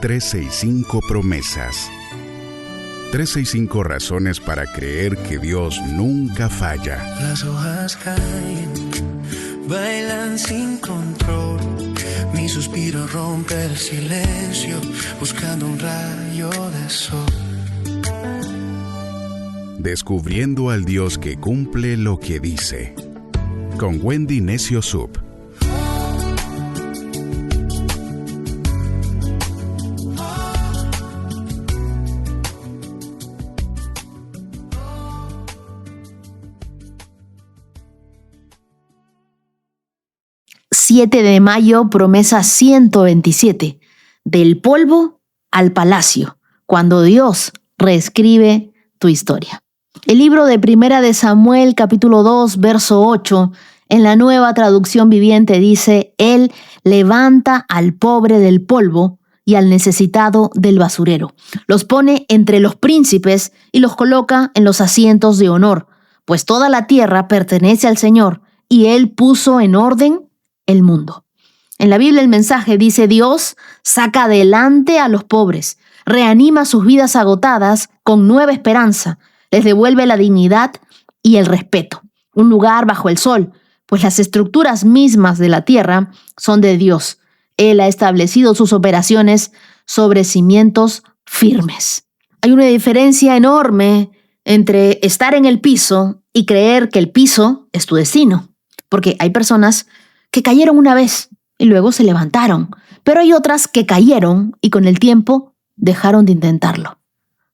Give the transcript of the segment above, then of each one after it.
365 promesas. 365 razones para creer que Dios nunca falla. Las hojas caen, bailan sin control. Mi suspiro rompe el silencio, buscando un rayo de sol. Descubriendo al Dios que cumple lo que dice. Con Wendy Necio Sub. ...7 de mayo, promesa 127... del polvo al palacio, cuando Dios reescribe tu historia. El libro de Primera de Samuel, capítulo 2, verso 8, en la Nueva Traducción Viviente dice: Él levanta al pobre del polvo y al necesitado del basurero. Los pone entre los príncipes y los coloca en los asientos de honor, pues toda la tierra pertenece al Señor y Él puso en orden el mundo. En la Biblia el mensaje dice: Dios saca adelante a los pobres, reanima sus vidas agotadas con nueva esperanza, les devuelve la dignidad y el respeto, un lugar bajo el sol, pues las estructuras mismas de la tierra son de Dios. Él ha establecido sus operaciones sobre cimientos firmes. Hay una diferencia enorme entre estar en el piso y creer que el piso es tu destino, porque hay personas que cayeron una vez y luego se levantaron, pero hay otras que cayeron y con el tiempo dejaron de intentarlo.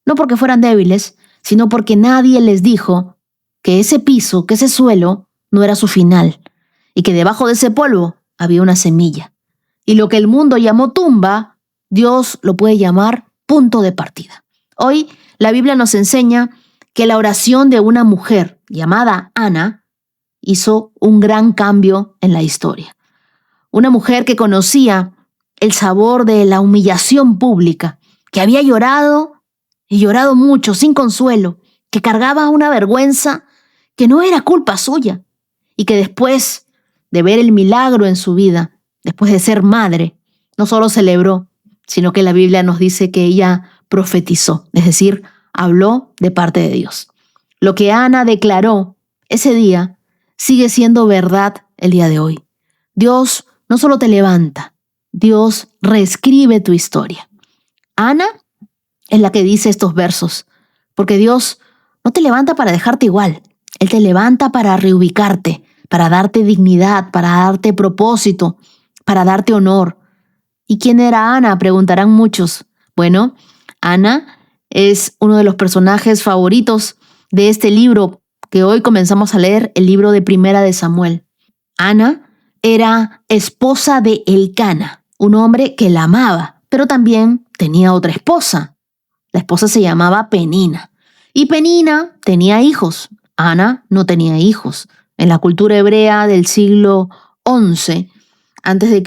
No porque fueran débiles, sino porque nadie les dijo que ese piso, que ese suelo no era su final y que debajo de ese polvo había una semilla. Y lo que el mundo llamó tumba, Dios lo puede llamar punto de partida. Hoy la Biblia nos enseña que la oración de una mujer llamada Ana hizo un gran cambio en la historia. Una mujer que conocía el sabor de la humillación pública, que había llorado y llorado mucho sin consuelo, que cargaba una vergüenza que no era culpa suya y que después de ver el milagro en su vida, después de ser madre, no solo celebró, sino que la Biblia nos dice que ella profetizó, es decir, habló de parte de Dios. Lo que Ana declaró ese día sigue siendo verdad el día de hoy. Dios no solo te levanta, Dios reescribe tu historia. Ana es la que dice estos versos, porque Dios no te levanta para dejarte igual. Él te levanta para reubicarte, para darte dignidad, para darte propósito, para darte honor. ¿Y quién era Ana?, preguntarán muchos. Bueno, Ana es uno de los personajes favoritos de este libro que hoy comenzamos a leer, el libro de Primera de Samuel. Ana era esposa de Elcana, un hombre que la amaba, pero también tenía otra esposa. La esposa se llamaba Penina. Y Penina tenía hijos. Ana no tenía hijos. En la cultura hebrea del siglo XI a.C.,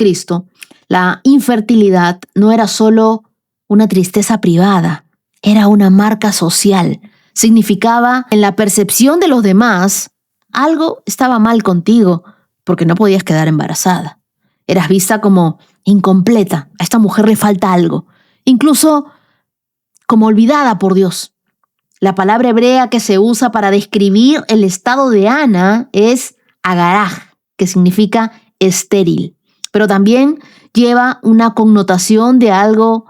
la infertilidad no era solo una tristeza privada, era una marca social. Significaba, en la percepción de los demás, algo estaba mal contigo porque no podías quedar embarazada. Eras vista como incompleta, a esta mujer le falta algo, incluso como olvidada por Dios. La palabra hebrea que se usa para describir el estado de Ana es agaraj, que significa estéril, pero también lleva una connotación de algo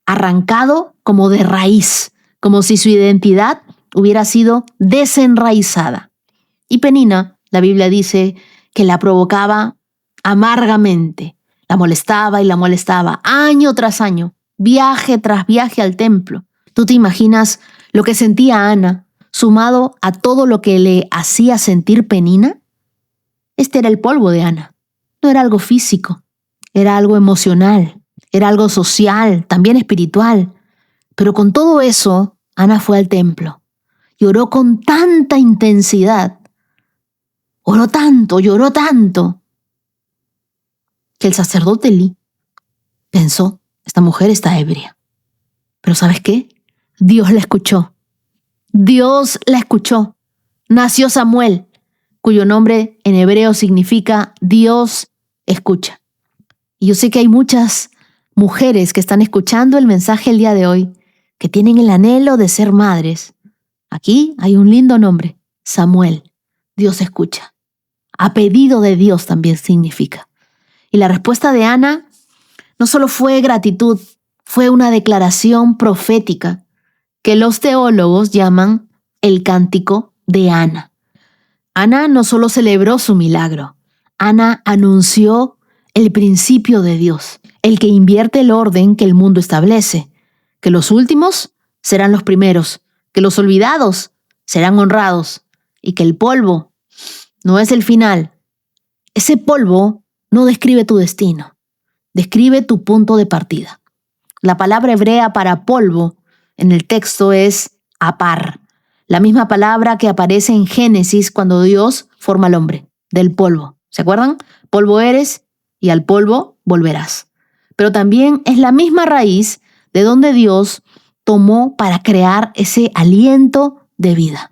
arrancado como de raíz, como si su identidad hubiera sido desenraizada. Y Penina, la Biblia dice que la provocaba amargamente, la molestaba y la molestaba año tras año, viaje tras viaje al templo. ¿Tú te imaginas lo que sentía Ana, sumado a todo lo que le hacía sentir Penina? Este era el polvo de Ana. No era algo físico, era algo emocional, era algo social, también espiritual. Pero con todo eso, Ana fue al templo y oró con tanta intensidad, lloró tanto, que el sacerdote Elí pensó: esta mujer está ebria. Pero ¿sabes qué? Dios la escuchó. Dios la escuchó. Nació Samuel, cuyo nombre en hebreo significa Dios escucha. Y yo sé que hay muchas mujeres que están escuchando el mensaje el día de hoy, que tienen el anhelo de ser madres. Aquí hay un lindo nombre, Samuel. Dios escucha. A pedido de Dios también significa. Y la respuesta de Ana no solo fue gratitud, fue una declaración profética que los teólogos llaman el cántico de Ana. Ana no solo celebró su milagro, Ana anunció el principio de Dios, el que invierte el orden que el mundo establece, que los últimos serán los primeros, que los olvidados serán honrados y que el polvo no es el final. Ese polvo no describe tu destino, describe tu punto de partida. La palabra hebrea para polvo en el texto es apar, la misma palabra que aparece en Génesis cuando Dios forma al hombre, del polvo. ¿Se acuerdan? Polvo eres y al polvo volverás. Pero también es la misma raíz de donde Dios tomó para crear ese aliento de vida.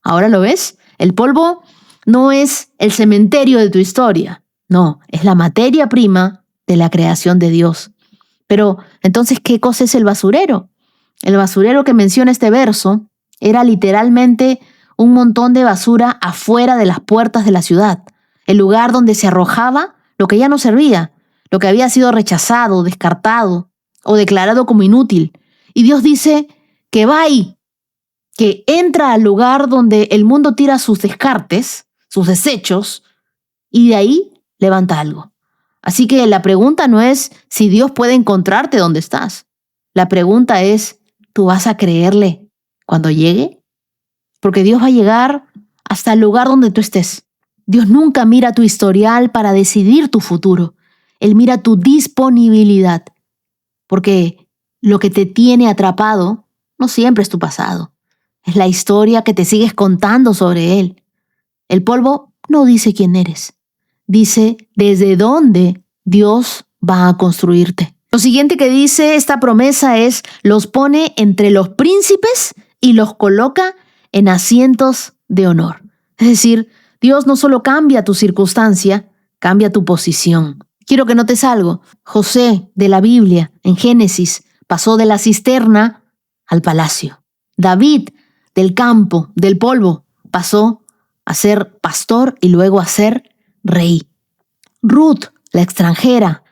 ¿Ahora lo ves? El polvo no es el cementerio de tu historia. No, es la materia prima de la creación de Dios. Pero, entonces, ¿qué cosa es el basurero? El basurero que menciona este verso era literalmente un montón de basura afuera de las puertas de la ciudad, el lugar donde se arrojaba lo que ya no servía, lo que había sido rechazado, descartado o declarado como inútil. Y Dios dice que va ahí, que entra al lugar donde el mundo tira sus descartes, sus desechos, y de ahí levanta algo. Así que la pregunta no es si Dios puede encontrarte donde estás. La pregunta es, ¿tú vas a creerle cuando llegue? Porque Dios va a llegar hasta el lugar donde tú estés. Dios nunca mira tu historial para decidir tu futuro. Él mira tu disponibilidad. Porque lo que te tiene atrapado no siempre es tu pasado. Es la historia que te sigues contando sobre él. El polvo no dice quién eres. Dice desde dónde Dios va a construirte. Lo siguiente que dice esta promesa es, los pone entre los príncipes y los coloca en asientos de honor. Es decir, Dios no solo cambia tu circunstancia, cambia tu posición. Quiero que notes algo. José de la Biblia, en Génesis, pasó de la cisterna al palacio. David, del campo, del polvo, pasó a ser pastor y luego a ser rey. Ruth, la extranjera,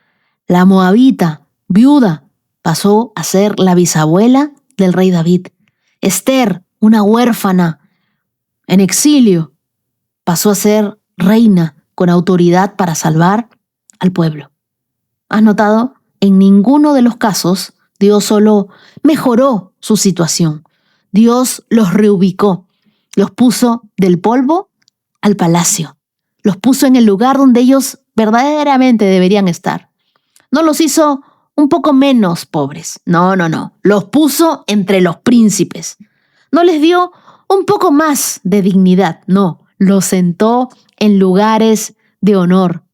la moabita, viuda, pasó a ser la bisabuela del rey David. Esther, una huérfana en exilio, pasó a ser reina con autoridad para salvar al pueblo. ¿Has notado? En ninguno de los casos Dios solo mejoró su situación. Dios los reubicó, los puso del polvo al palacio, los puso en el lugar donde ellos verdaderamente deberían estar. No los hizo un poco menos pobres, no, los puso entre los príncipes. No les dio un poco más de dignidad, no, los sentó en lugares de honor.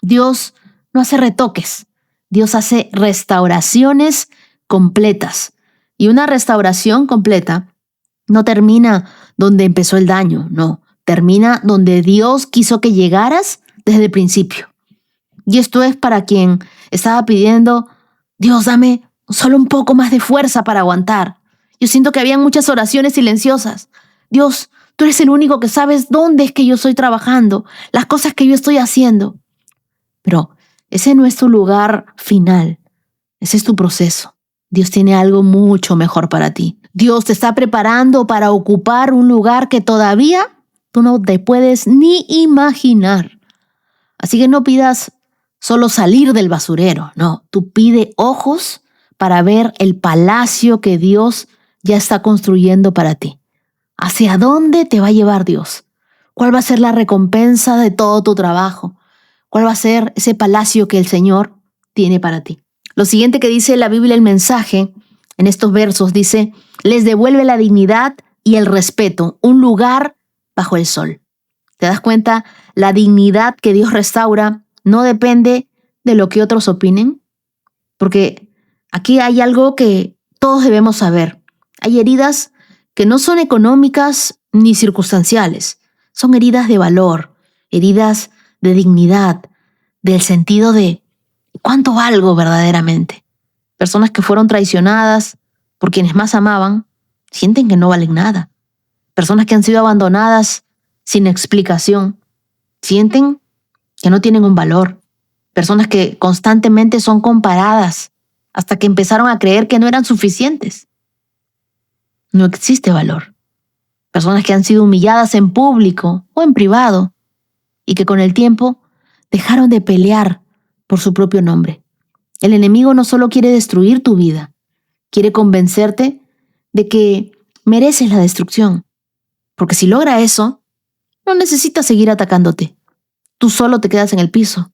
Dios no hace retoques, Dios hace restauraciones completas. Y una restauración completa no termina donde empezó el daño, no, termina donde Dios quiso que llegaras desde el principio. Y esto es para quien estaba pidiendo, Dios, dame solo un poco más de fuerza para aguantar. Yo siento que habían muchas oraciones silenciosas. Dios, tú eres el único que sabes dónde es que yo estoy trabajando, las cosas que yo estoy haciendo. Pero ese no es tu lugar final, ese es tu proceso. Dios tiene algo mucho mejor para ti. Dios te está preparando para ocupar un lugar que todavía tú no te puedes ni imaginar. Así que no pidas solo salir del basurero, no, tú pide ojos para ver el palacio que Dios ya está construyendo para ti. ¿Hacia dónde te va a llevar Dios? ¿Cuál va a ser la recompensa de todo tu trabajo? ¿Cuál va a ser ese palacio que el Señor tiene para ti? Lo siguiente que dice la Biblia, el mensaje, en estos versos, dice, les devuelve la dignidad y el respeto, un lugar bajo el sol. ¿Te das cuenta? La dignidad que Dios restaura no depende de lo que otros opinen, porque aquí hay algo que todos debemos saber. Hay heridas que no son económicas ni circunstanciales, son heridas de valor, heridas de dignidad, del sentido de ¿Cuánto valgo verdaderamente? Personas que fueron traicionadas por quienes más amaban sienten que no valen nada. Personas que han sido abandonadas sin explicación sienten que no tienen un valor. Personas que constantemente son comparadas hasta que empezaron a creer que no eran suficientes. No existe valor. Personas que han sido humilladas en público o en privado y que con el tiempo dejaron de pelear por su propio nombre. El enemigo no solo quiere destruir tu vida, quiere convencerte de que mereces la destrucción. Porque si logra eso, no necesitas seguir atacándote. Tú solo te quedas en el piso.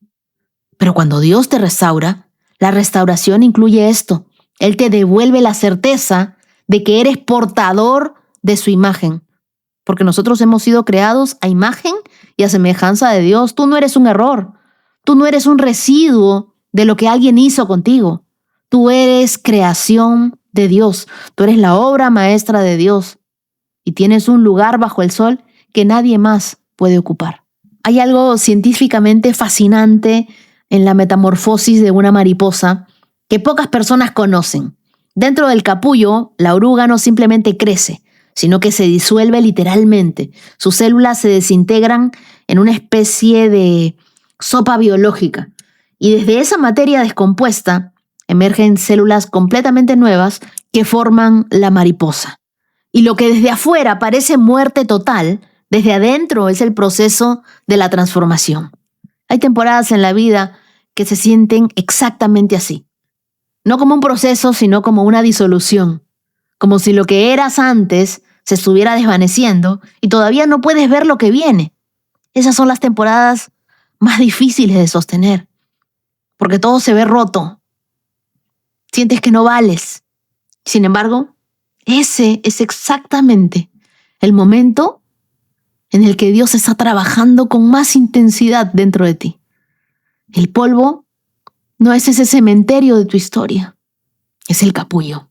Pero cuando Dios te restaura, la restauración incluye esto. Él te devuelve la certeza de que eres portador de su imagen. Porque nosotros hemos sido creados a imagen y a semejanza de Dios. Tú no eres un error. Tú no eres un residuo de lo que alguien hizo contigo. Tú eres creación de Dios. Tú eres la obra maestra de Dios. Y tienes un lugar bajo el sol que nadie más puede ocupar. Hay algo científicamente fascinante en la metamorfosis de una mariposa que pocas personas conocen. Dentro del capullo, la oruga no simplemente crece, sino que se disuelve literalmente. Sus células se desintegran en una especie de sopa biológica. Y desde esa materia descompuesta emergen células completamente nuevas que forman la mariposa. Y lo que desde afuera parece muerte total, desde adentro es el proceso de la transformación. Hay temporadas en la vida que se sienten exactamente así. No como un proceso, sino como una disolución. Como si lo que eras antes se estuviera desvaneciendo y todavía no puedes ver lo que viene. Esas son las temporadas más difíciles de sostener, porque todo se ve roto. Sientes que no vales. Sin embargo, ese es exactamente el momento en el que Dios está trabajando con más intensidad dentro de ti. El polvo no es ese cementerio de tu historia, es el capullo.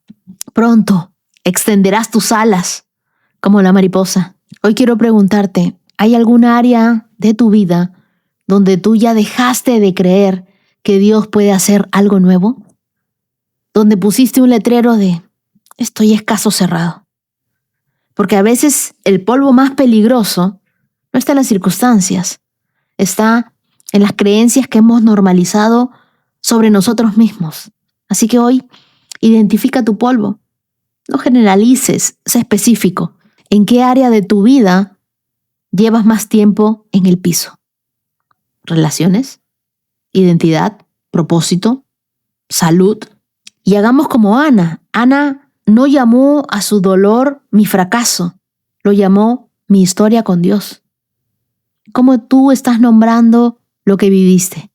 Pronto extenderás tus alas como la mariposa. Hoy quiero preguntarte, ¿hay alguna área de tu vida donde tú ya dejaste de creer que Dios puede hacer algo nuevo? Donde pusiste un letrero de estoy escaso cerrado. Porque a veces el polvo más peligroso no está en las circunstancias, está en las creencias que hemos normalizado sobre nosotros mismos. Así que hoy, identifica tu polvo. No generalices, sé específico. ¿En qué área de tu vida llevas más tiempo en el piso? ¿Relaciones? ¿Identidad? ¿Propósito? ¿Salud? Y hagamos como Ana. Ana no llamó a su dolor mi fracaso, lo llamó mi historia con Dios. ¿Cómo tú estás nombrando lo que viviste?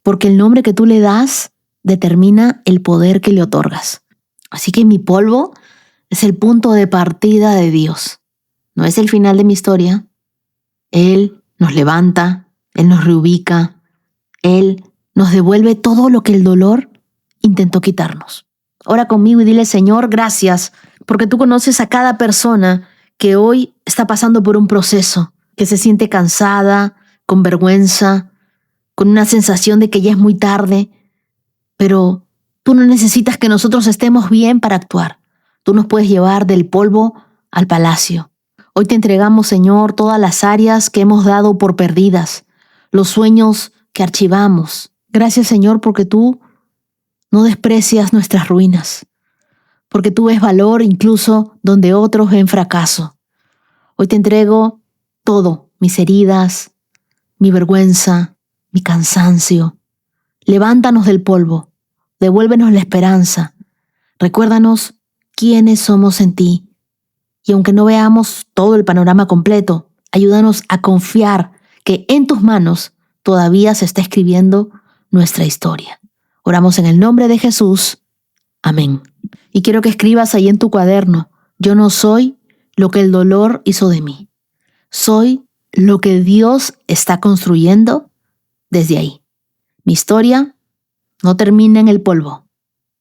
Porque el nombre que tú le das determina el poder que le otorgas. Así que mi polvo es el punto de partida de Dios. No es el final de mi historia. Él nos levanta, Él nos reubica, Él nos devuelve todo lo que el dolor intentó quitarnos. Ora conmigo y dile, Señor, gracias, porque tú conoces a cada persona que hoy está pasando por un proceso, que se siente cansada, con vergüenza, con una sensación de que ya es muy tarde, pero tú no necesitas que nosotros estemos bien para actuar. Tú nos puedes llevar del polvo al palacio. Hoy te entregamos, Señor, todas las áreas que hemos dado por perdidas, los sueños que archivamos. Gracias, Señor, porque tú no desprecias nuestras ruinas, porque tú ves valor incluso donde otros ven fracaso. Hoy te entrego todo, mis heridas, mi vergüenza, mi cansancio. Levántanos del polvo, devuélvenos la esperanza. Recuérdanos quiénes somos en ti. Y aunque no veamos todo el panorama completo, ayúdanos a confiar que en tus manos todavía se está escribiendo nuestra historia. Oramos en el nombre de Jesús. Amén. Y quiero que escribas ahí en tu cuaderno, yo no soy lo que el dolor hizo de mí. Soy lo que Dios está construyendo desde ahí. Mi historia no termina en el polvo.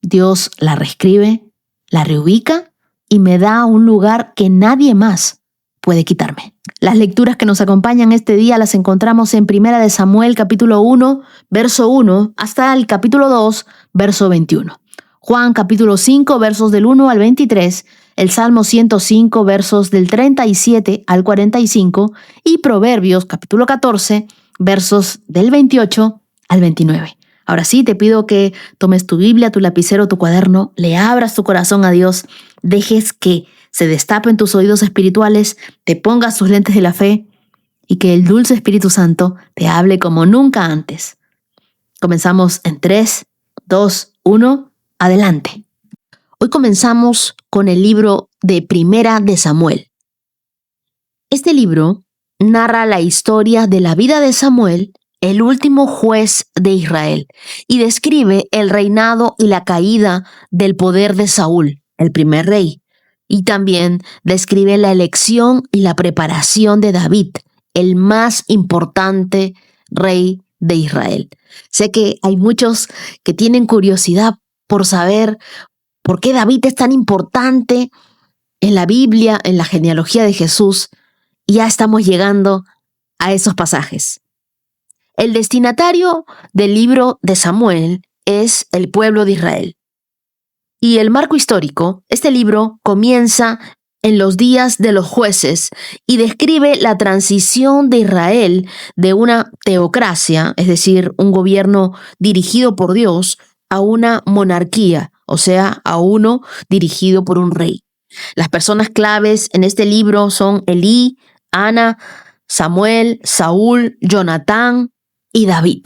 Dios la reescribe, la reubica y me da un lugar que nadie más puede quitarme. Las lecturas que nos acompañan este día las encontramos en 1 Samuel capítulo 1, verso 1, hasta el capítulo 2, verso 21. Juan capítulo 5, versos del 1 al 23, el Salmo 105, versos del 37 al 45 y Proverbios capítulo 14, versos del 28 al 29. Ahora sí, te pido que tomes tu Biblia, tu lapicero, tu cuaderno, le abras tu corazón a Dios, dejes que se destapen tus oídos espirituales, te pongas tus lentes de la fe y que el dulce Espíritu Santo te hable como nunca antes. Comenzamos en 3, 2, 1, adelante. Hoy comenzamos con el libro de 1 Samuel. Este libro narra la historia de la vida de Samuel, el último juez de Israel, y describe el reinado y la caída del poder de Saúl, el primer rey. Y también describe la elección y la preparación de David, el más importante rey de Israel. Sé que hay muchos que tienen curiosidad por saber por qué David es tan importante en la Biblia, en la genealogía de Jesús, y ya estamos llegando a esos pasajes. El destinatario del libro de Samuel es el pueblo de Israel. Y el marco histórico, este libro comienza en los días de los jueces y describe la transición de Israel de una teocracia, es decir, un gobierno dirigido por Dios, a una monarquía, o sea, a uno dirigido por un rey. Las personas claves en este libro son Elí, Ana, Samuel, Saúl, Jonatán y David.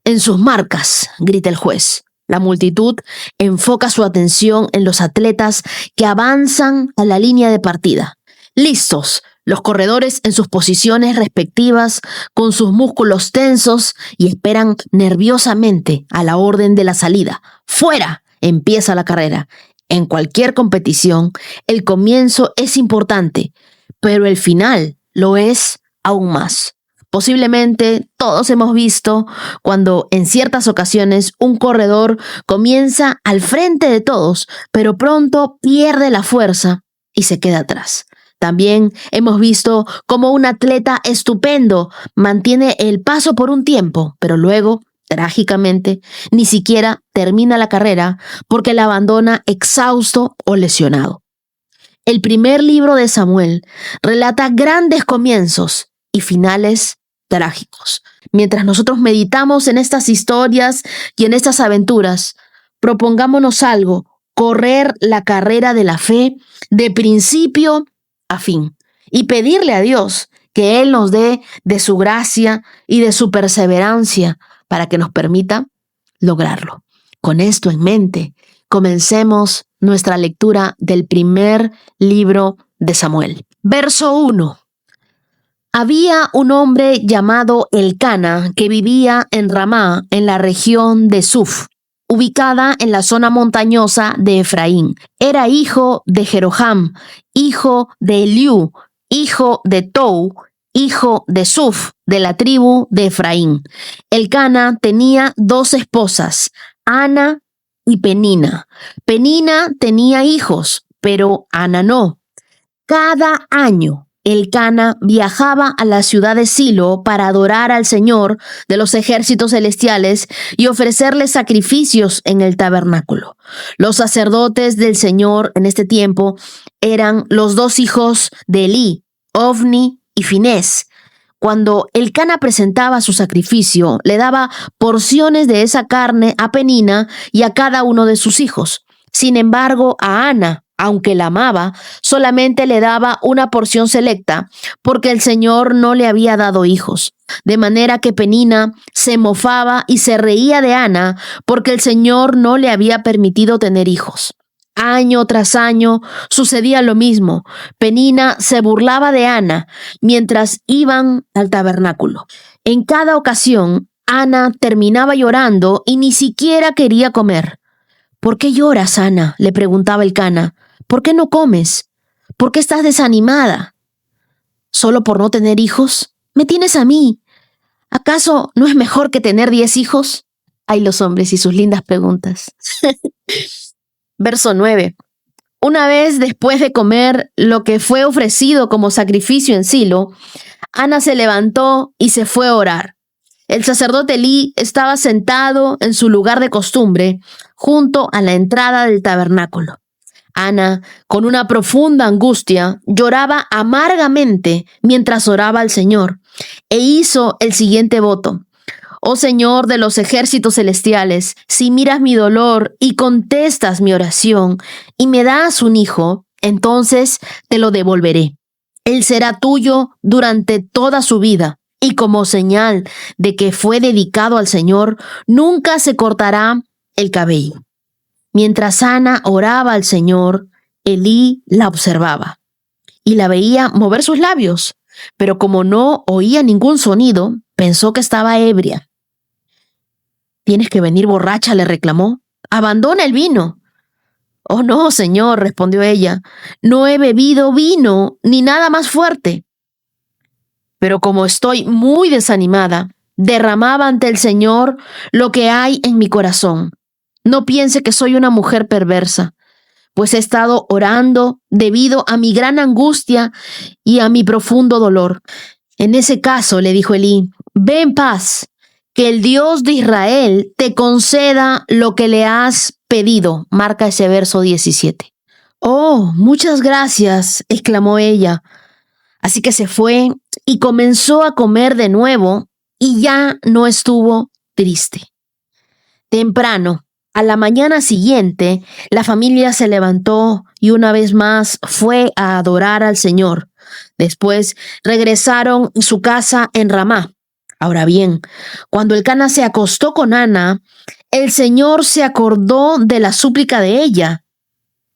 En sus marcas, grita el juez. La multitud enfoca su atención en los atletas que avanzan a la línea de partida. Listos, los corredores en sus posiciones respectivas, con sus músculos tensos y esperan nerviosamente a la orden de la salida. ¡Fuera! Empieza la carrera. En cualquier competición, el comienzo es importante, pero el final lo es aún más. Posiblemente todos hemos visto cuando en ciertas ocasiones un corredor comienza al frente de todos, pero pronto pierde la fuerza y se queda atrás. También hemos visto cómo un atleta estupendo mantiene el paso por un tiempo, pero luego, trágicamente, ni siquiera termina la carrera porque la abandona exhausto o lesionado. El primer libro de Samuel relata grandes comienzos y finales trágicos. Mientras nosotros meditamos en estas historias y en estas aventuras, propongámonos algo: correr la carrera de la fe de principio a fin y pedirle a Dios que Él nos dé de su gracia y de su perseverancia para que nos permita lograrlo. Con esto en mente, comencemos nuestra lectura del primer libro de Samuel. Verso 1. Había un hombre llamado Elcana que vivía en Ramá, en la región de Suf, ubicada en la zona montañosa de Efraín. Era hijo de Jeroham, hijo de Eliú, hijo de Tou, hijo de Suf, de la tribu de Efraín. Elcana tenía 2 esposas, Ana y Penina. Penina tenía hijos, pero Ana no. Cada año Elcana viajaba a la ciudad de Silo para adorar al Señor de los ejércitos celestiales y ofrecerle sacrificios en el tabernáculo. Los sacerdotes del Señor en este tiempo eran los 2 hijos de Elí, Ofni y Finés. Cuando Elcana presentaba su sacrificio, le daba porciones de esa carne a Penina y a cada uno de sus hijos. Sin embargo, a Ana, aunque la amaba, solamente le daba una porción selecta, porque el Señor no le había dado hijos. De manera que Penina se mofaba y se reía de Ana, porque el Señor no le había permitido tener hijos. Año tras año sucedía lo mismo. Penina se burlaba de Ana mientras iban al tabernáculo. En cada ocasión, Ana terminaba llorando y ni siquiera quería comer. ¿Por qué lloras, Ana?, le preguntaba Elcana. ¿Por qué no comes? ¿Por qué estás desanimada? ¿Solo por no tener hijos? Me tienes a mí. ¿Acaso no es mejor que tener 10 hijos? Ay, los hombres y sus lindas preguntas. Verso 9. Una vez después de comer lo que fue ofrecido como sacrificio en Silo, Ana se levantó y se fue a orar. El sacerdote Elí estaba sentado en su lugar de costumbre, junto a la entrada del tabernáculo. Ana, con una profunda angustia, lloraba amargamente mientras oraba al Señor, e hizo el siguiente voto. Oh Señor de los ejércitos celestiales, si miras mi dolor y contestas mi oración y me das un hijo, entonces te lo devolveré. Él será tuyo durante toda su vida y como señal de que fue dedicado al Señor, nunca se cortará el cabello. Mientras Ana oraba al Señor, Elí la observaba y la veía mover sus labios, pero como no oía ningún sonido, pensó que estaba ebria. «Tienes que venir borracha», le reclamó. «Abandona el vino». «Oh, no, Señor», respondió ella, «no he bebido vino ni nada más fuerte». Pero como estoy muy desanimada, derramaba ante el Señor lo que hay en mi corazón. No piense que soy una mujer perversa, pues he estado orando debido a mi gran angustia y a mi profundo dolor. En ese caso, le dijo Elí, ve en paz, que el Dios de Israel te conceda lo que le has pedido. Marca ese verso 17. «Oh, muchas gracias», exclamó ella. Así que se fue y comenzó a comer de nuevo y ya no estuvo triste. Temprano, a la mañana siguiente, la familia se levantó y una vez más fue a adorar al Señor. Después regresaron a su casa en Ramá. Ahora bien, cuando Elcana se acostó con Ana, el Señor se acordó de la súplica de ella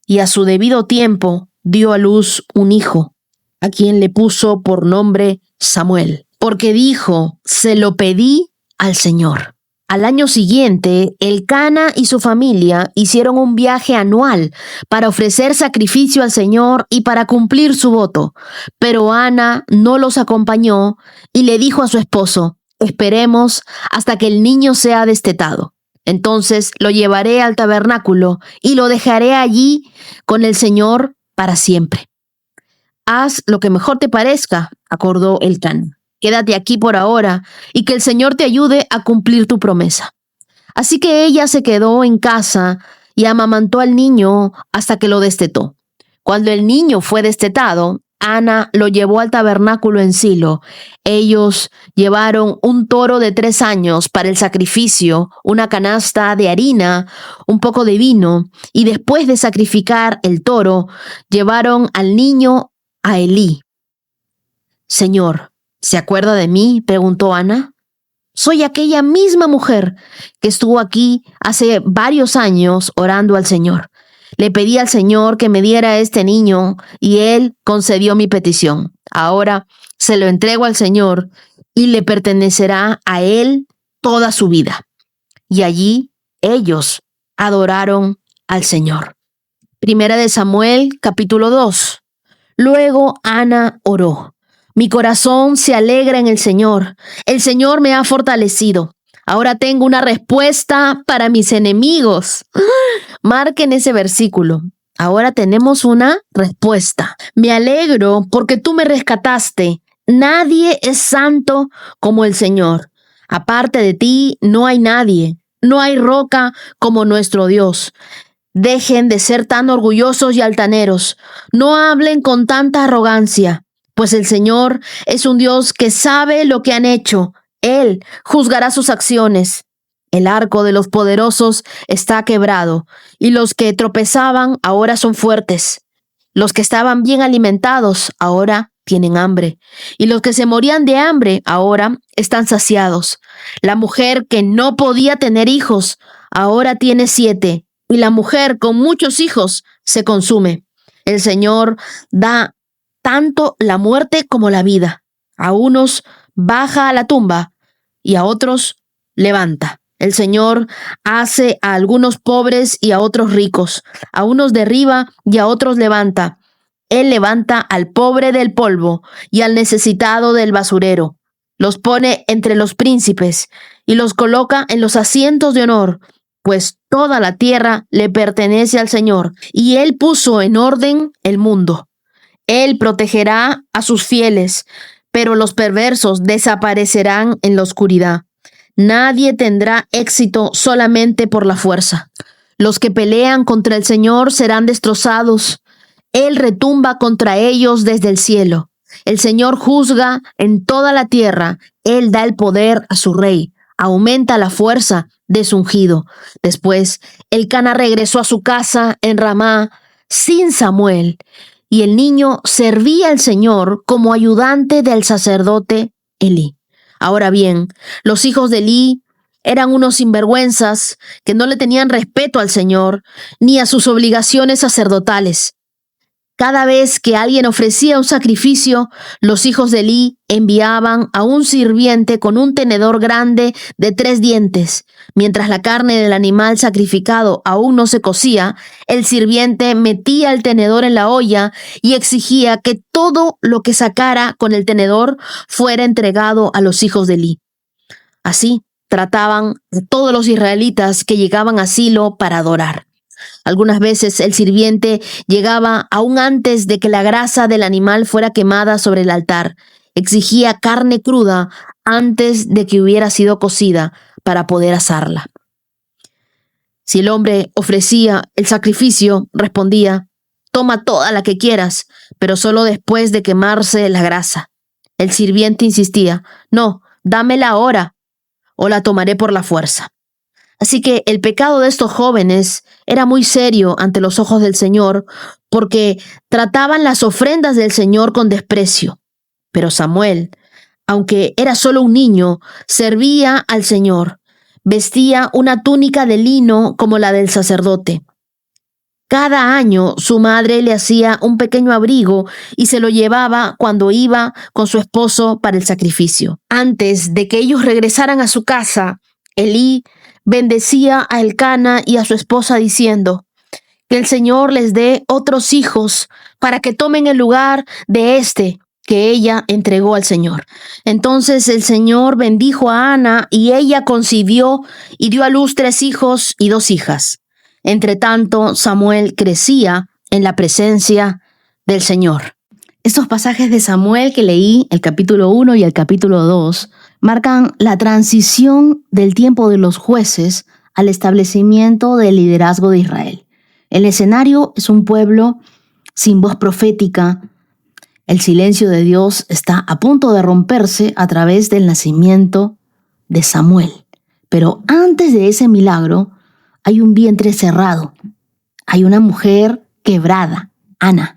y a su debido tiempo dio a luz un hijo, a quien le puso por nombre Samuel, porque dijo, se lo pedí al Señor. Al año siguiente, Elcana y su familia hicieron un viaje anual para ofrecer sacrificio al Señor y para cumplir su voto. Pero Ana no los acompañó y le dijo a su esposo, esperemos hasta que el niño sea destetado. Entonces lo llevaré al tabernáculo y lo dejaré allí con el Señor para siempre. Haz lo que mejor te parezca, acordó Elcana. Quédate aquí por ahora y que el Señor te ayude a cumplir tu promesa. Así que ella se quedó en casa y amamantó al niño hasta que lo destetó. Cuando el niño fue destetado, Ana lo llevó al tabernáculo en Silo. Ellos llevaron un toro de 3 años para el sacrificio, una canasta de harina, un poco de vino, y después de sacrificar el toro, llevaron al niño a Elí. «Señor, ¿se acuerda de mí?», preguntó Ana. «Soy aquella misma mujer que estuvo aquí hace varios años orando al Señor. Le pedí al Señor que me diera este niño y Él concedió mi petición. Ahora se lo entrego al Señor y le pertenecerá a Él toda su vida». Y allí ellos adoraron al Señor. Primera de Samuel, capítulo 2. Luego Ana oró. «Mi corazón se alegra en el Señor me ha fortalecido. Ahora tengo una respuesta para mis enemigos». Marquen ese versículo. Ahora tenemos una respuesta. «Me alegro porque tú me rescataste. Nadie es santo como el Señor. Aparte de ti no hay nadie. No hay roca como nuestro Dios. Dejen de ser tan orgullosos y altaneros. No hablen con tanta arrogancia. Pues el Señor es un Dios que sabe lo que han hecho. Él juzgará sus acciones. El arco de los poderosos está quebrado, y los que tropezaban ahora son fuertes. Los que estaban bien alimentados ahora tienen hambre, y los que se morían de hambre ahora están saciados. La mujer que no podía tener hijos ahora tiene 7, y la mujer con muchos hijos se consume. El Señor da tanto la muerte como la vida. A unos baja a la tumba y a otros levanta. El Señor hace a algunos pobres y a otros ricos. A unos derriba y a otros levanta. Él levanta al pobre del polvo y al necesitado del basurero. Los pone entre los príncipes y los coloca en los asientos de honor. pues toda la tierra le pertenece al Señor, y Él puso en orden el mundo. Él protegerá a sus fieles, pero los perversos desaparecerán en la oscuridad. Nadie tendrá éxito solamente por la fuerza. Los que pelean contra el Señor serán destrozados. Él retumba contra ellos desde el cielo. El Señor juzga en toda la tierra. Él da el poder a su rey. Aumenta la fuerza de su ungido. Después, Elcana regresó a su casa en Ramá sin Samuel, y el niño servía al Señor como ayudante del sacerdote Elí. Ahora bien, los hijos de Elí eran unos sinvergüenzas que no le tenían respeto al Señor ni a sus obligaciones sacerdotales. Cada vez que alguien ofrecía un sacrificio, los hijos de Elí enviaban a un sirviente con un tenedor grande de 3 dientes. Mientras la carne del animal sacrificado aún no se cocía, el sirviente metía el tenedor en la olla y exigía que todo lo que sacara con el tenedor fuera entregado a los hijos de Elí. Así trataban a todos los israelitas que llegaban a Silo para adorar. Algunas veces el sirviente llegaba aún antes de que la grasa del animal fuera quemada sobre el altar. Exigía carne cruda antes de que hubiera sido cocida para poder asarla. Si el hombre ofrecía el sacrificio, respondía: «Toma toda la que quieras, pero solo después de quemarse la grasa». El sirviente insistía: «No, dámela ahora, o la tomaré por la fuerza». Así que el pecado de estos jóvenes era muy serio ante los ojos del Señor, porque trataban las ofrendas del Señor con desprecio. Pero Samuel, aunque era solo un niño, servía al Señor. Vestía una túnica de lino como la del sacerdote. Cada año su madre le hacía un pequeño abrigo y se lo llevaba cuando iba con su esposo para el sacrificio. Antes de que ellos regresaran a su casa, Elí bendecía a Elcana y a su esposa diciendo: «Que el Señor les dé otros hijos para que tomen el lugar de este que ella entregó al Señor». Entonces el Señor bendijo a Ana y ella concibió y dio a luz 3 hijos y 2 hijas. Entre tanto, Samuel crecía en la presencia del Señor. Estos pasajes de Samuel que leí, el capítulo 1 y el capítulo 2, marcan la transición del tiempo de los jueces al establecimiento del liderazgo de Israel. El escenario es un pueblo sin voz profética. El silencio de Dios está a punto de romperse a través del nacimiento de Samuel. Pero antes de ese milagro, hay un vientre cerrado. Hay una mujer quebrada, Ana.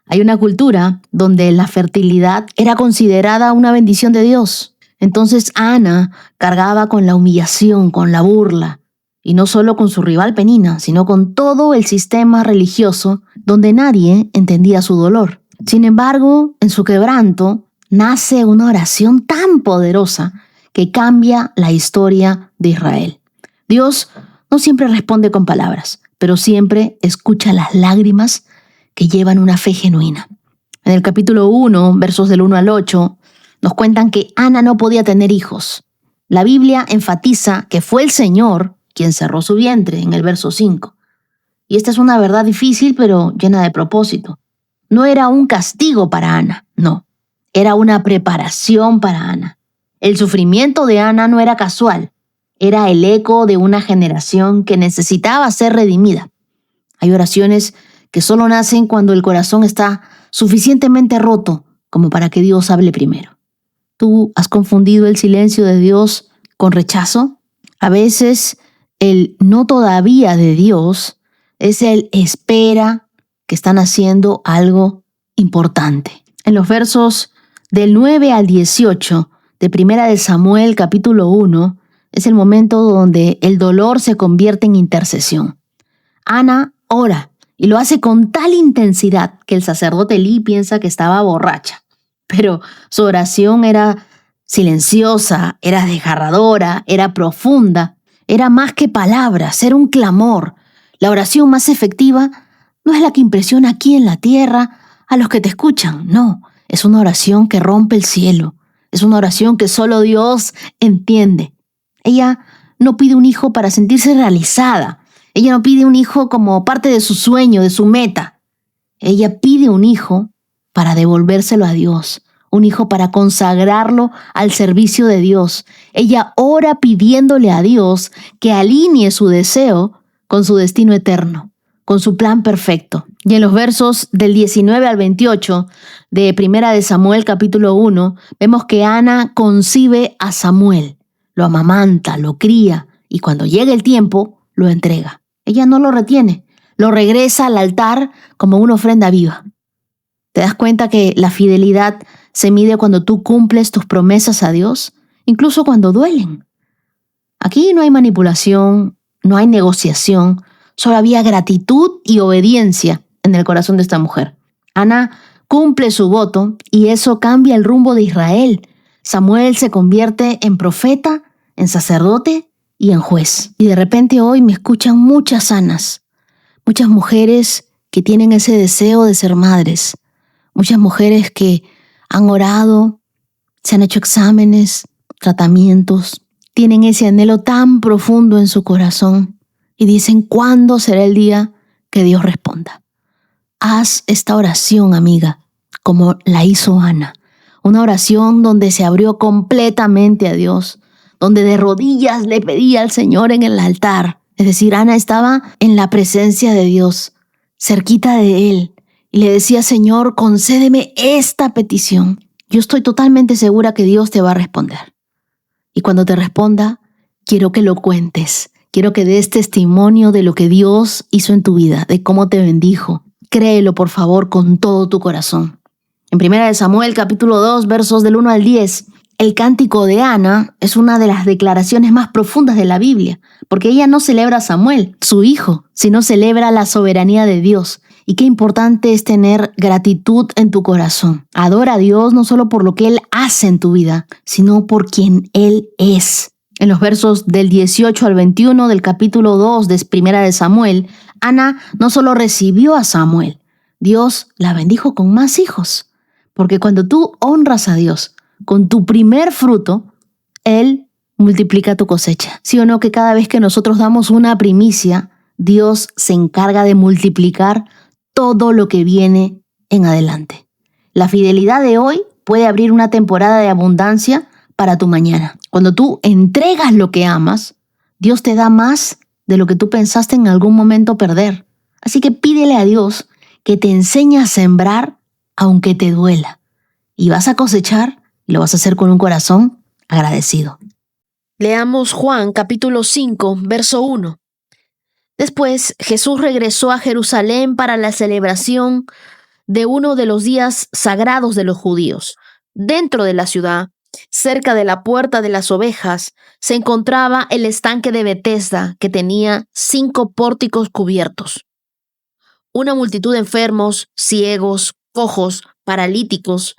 Hay una cultura donde la fertilidad era considerada una bendición de Dios. Entonces Ana cargaba con la humillación, con la burla, y no solo con su rival Penina, sino con todo el sistema religioso donde nadie entendía su dolor. Sin embargo, en su quebranto nace una oración tan poderosa que cambia la historia de Israel. Dios no siempre responde con palabras, pero siempre escucha las lágrimas que llevan una fe genuina. En el capítulo 1, versos del 1 al 8, nos cuentan que Ana no podía tener hijos. La Biblia enfatiza que fue el Señor quien cerró su vientre en el verso 5. Y esta es una verdad difícil, pero llena de propósito. No era un castigo para Ana, no. Era una preparación para Ana. El sufrimiento de Ana no era casual. Era el eco de una generación que necesitaba ser redimida. Hay oraciones que solo nacen cuando el corazón está suficientemente roto como para que Dios hable primero. ¿Tú has confundido el silencio de Dios con rechazo? A veces el no todavía de Dios es el espera que están haciendo algo importante. En los versos del 9 al 18 de Primera de Samuel capítulo 1 es el momento donde el dolor se convierte en intercesión. Ana ora y lo hace con tal intensidad que el sacerdote Elí piensa que estaba borracha. Pero su oración era silenciosa, era desgarradora, era profunda, era más que palabras, era un clamor. La oración más efectiva no es la que impresiona aquí en la tierra a los que te escuchan, no. Es una oración que rompe el cielo, es una oración que solo Dios entiende. Ella no pide un hijo para sentirse realizada. Ella no pide un hijo como parte de su sueño, de su meta. Ella pide un hijo para devolvérselo a Dios, un hijo para consagrarlo al servicio de Dios. Ella ora pidiéndole a Dios que alinee su deseo con su destino eterno, con su plan perfecto. Y en los versos del 19 al 28 de Primera de Samuel capítulo 1, vemos que Ana concibe a Samuel, lo amamanta, lo cría y cuando llega el tiempo lo entrega. Ella no lo retiene, lo regresa al altar como una ofrenda viva. ¿Te das cuenta que la fidelidad se mide cuando tú cumples tus promesas a Dios, incluso cuando duelen? Aquí no hay manipulación, no hay negociación, solo había gratitud y obediencia en el corazón de esta mujer. Ana cumple su voto y eso cambia el rumbo de Israel. Samuel se convierte en profeta, en sacerdote y en juez. Y de repente hoy me escuchan muchas Anas, muchas mujeres que tienen ese deseo de ser madres, muchas mujeres que han orado, se han hecho exámenes, tratamientos, tienen ese anhelo tan profundo en su corazón y dicen, ¿cuándo será el día que Dios responda? Haz esta oración, amiga, como la hizo Ana. Una oración donde se abrió completamente a Dios, donde de rodillas le pedía al Señor en el altar. Es decir, Ana estaba en la presencia de Dios, cerquita de Él, y le decía, Señor, concédeme esta petición. Yo estoy totalmente segura que Dios te va a responder. Y cuando te responda, quiero que lo cuentes. Quiero que des testimonio de lo que Dios hizo en tu vida, de cómo te bendijo. Créelo, por favor, con todo tu corazón. En 1 Samuel, capítulo 2, versos del 1 al 10, el cántico de Ana es una de las declaraciones más profundas de la Biblia, porque ella no celebra a Samuel, su hijo, sino celebra la soberanía de Dios. Y qué importante es tener gratitud en tu corazón. Adora a Dios no solo por lo que Él hace en tu vida, sino por quien Él es. En los versos del 18 al 21 del capítulo 2 de 1 Samuel, Ana no solo recibió a Samuel, Dios la bendijo con más hijos. Porque cuando tú honras a Dios con tu primer fruto, Él multiplica tu cosecha. ¿Sí o no que cada vez que nosotros damos una primicia, Dios se encarga de multiplicar todo lo que viene en adelante? La fidelidad de hoy puede abrir una temporada de abundancia para tu mañana. Cuando tú entregas lo que amas, Dios te da más de lo que tú pensaste en algún momento perder. Así que pídele a Dios que te enseñe a sembrar aunque te duela. Y vas a cosechar y lo vas a hacer con un corazón agradecido. Leamos Juan capítulo 5, verso 1. Después Jesús regresó a Jerusalén para la celebración de uno de los días sagrados de los judíos. Dentro de la ciudad, cerca de la puerta de las ovejas, se encontraba el estanque de Betesda, que tenía 5 pórticos cubiertos. Una multitud de enfermos, ciegos, cojos, paralíticos,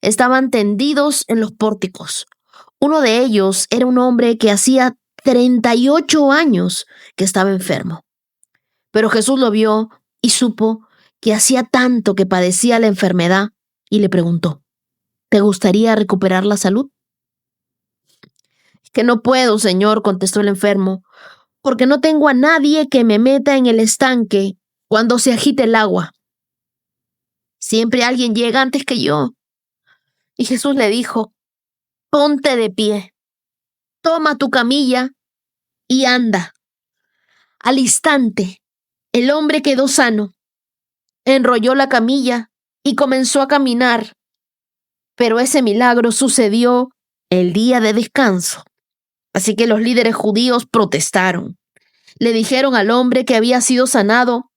estaban tendidos en los pórticos. Uno de ellos era un hombre que hacía 38 años que estaba enfermo. Pero Jesús lo vio y supo que hacía tanto que padecía la enfermedad y le preguntó, ¿te gustaría recuperar la salud? Que no puedo, Señor, contestó el enfermo, porque no tengo a nadie que me meta en el estanque cuando se agite el agua. Siempre alguien llega antes que yo. Y Jesús le dijo, ponte de pie, toma tu camilla y anda. Al instante, el hombre quedó sano, enrolló la camilla y comenzó a caminar. Pero ese milagro sucedió el día de descanso. Así que los líderes judíos protestaron. Le dijeron al hombre que había sido sanado,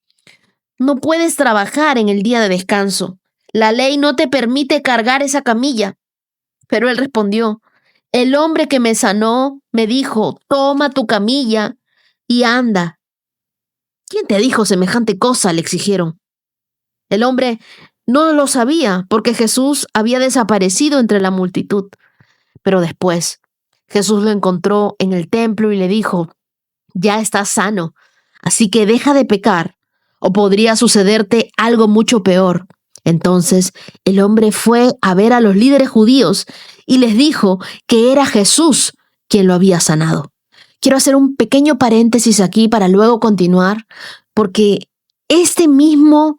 no puedes trabajar en el día de descanso. La ley no te permite cargar esa camilla. Pero él respondió, el hombre que me sanó me dijo, toma tu camilla y anda. ¿Quién te dijo semejante cosa?, le exigieron. El hombre no lo sabía porque Jesús había desaparecido entre la multitud. Pero después Jesús lo encontró en el templo y le dijo, ya estás sano, así que deja de pecar o podría sucederte algo mucho peor. Entonces el hombre fue a ver a los líderes judíos y les dijo que era Jesús quien lo había sanado. quiero hacer un pequeño paréntesis aquí para luego continuar, porque este mismo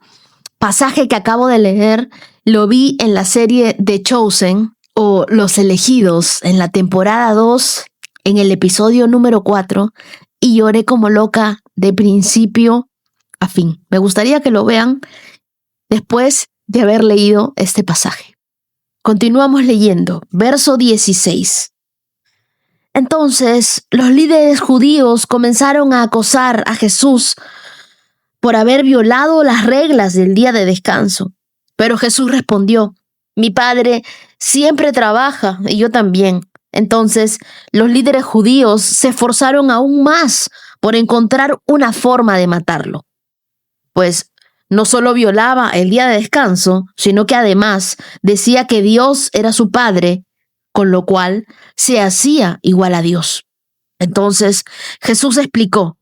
pasaje que acabo de leer lo vi en la serie The Chosen o Los Elegidos en la temporada 2, en el episodio número 4, y lloré como loca de principio a fin. Me gustaría que lo vean después de haber leído este pasaje. Continuamos leyendo, verso 16. Entonces, los líderes judíos comenzaron a acosar a Jesús por haber violado las reglas del día de descanso. Pero Jesús respondió: mi Padre siempre trabaja y yo también. Entonces, los líderes judíos se esforzaron aún más por encontrar una forma de matarlo. Pues no solo violaba el día de descanso, sino que además decía que Dios era su Padre, con lo cual se hacía igual a Dios. Entonces Jesús explicó: